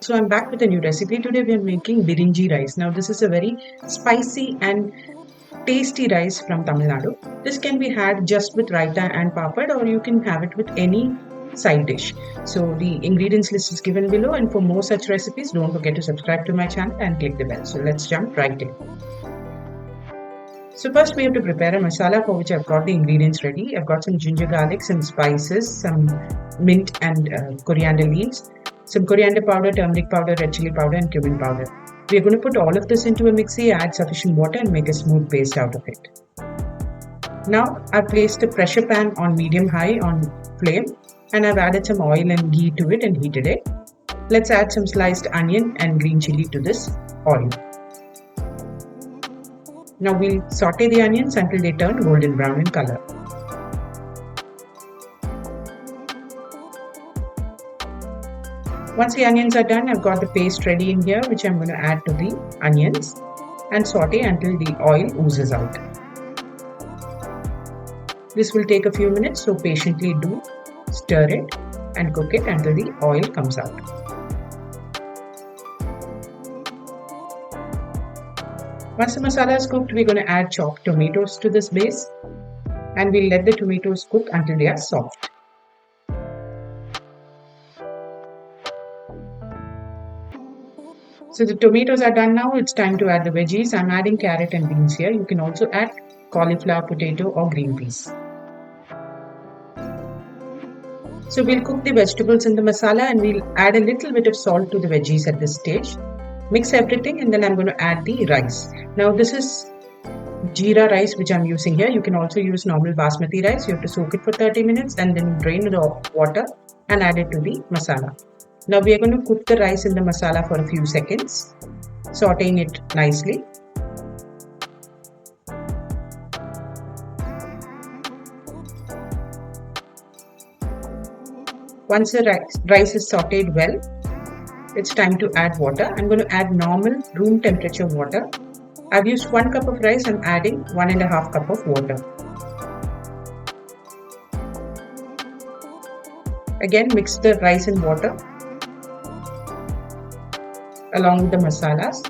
So I'm back with a new recipe. Today we are making Birinji rice. Now this is a very spicy and tasty rice from Tamil Nadu. This can be had just with raita and papad, or you can have it with any side dish. So the ingredients list is given below, and for more such recipes don't forget to subscribe to my channel and click the bell. So let's jump right in. So first we have to prepare a masala, for which I've got the ingredients ready. I've got some ginger garlic, some spices, some mint and coriander leaves, some coriander powder, turmeric powder, red chilli powder and cumin powder. We are going to put all of this into a mixie, add sufficient water and make a smooth paste out of it. Now I've placed a pressure pan on medium-high on flame and I've added some oil and ghee to it and heated it. Let's add some sliced onion and green chilli to this oil. Now we'll saute the onions until they turn golden brown in color. Once the onions are done, I've got the paste ready in here, which I'm going to add to the onions and saute until the oil oozes out. This will take a few minutes, so patiently do stir it and cook it until the oil comes out. Once the masala is cooked, we're going to add chopped tomatoes to this base and we'll let the tomatoes cook until they are soft. So the tomatoes are done now. It's time to add the veggies. I'm adding carrot and beans here. You can also add cauliflower, potato or green peas. So we'll cook the vegetables in the masala and we'll add a little bit of salt to the veggies at this stage. Mix everything and then I'm going to add the rice. Now this is Jeera rice which I'm using here. You can also use normal Basmati rice. You have to soak it for 30 minutes and then drain the water and add it to the masala. Now we are going to cook the rice in the masala for a few seconds, sauteing it nicely. Once the rice is sauteed well, it's time to add water. I'm going to add normal room temperature water. I've used 1 cup of rice. I'm adding 1.5 cup of water. Again, mix the rice and water along with the masalas.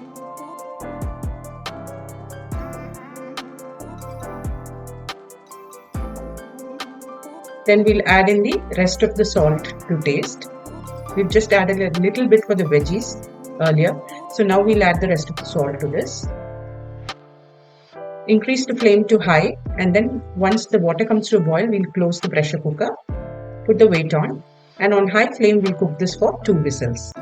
Then we'll add in the rest of the salt to taste. We've just added a little bit for the veggies earlier. So now we'll add the rest of the salt to this. Increase the flame to high and then once the water comes to a boil, we'll close the pressure cooker, put the weight on and on high flame we'll cook this for 2 whistles.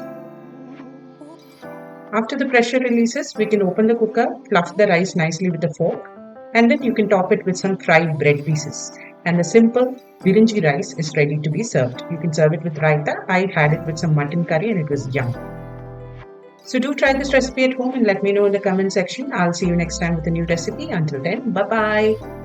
After the pressure releases, we can open the cooker, fluff the rice nicely with a fork and then you can top it with some fried bread pieces. And the simple Birinji rice is ready to be served. You can serve it with raita. I had it with some mutton curry and it was yum. So do try this recipe at home and let me know in the comment section. I'll see you next time with a new recipe. Until then, bye-bye.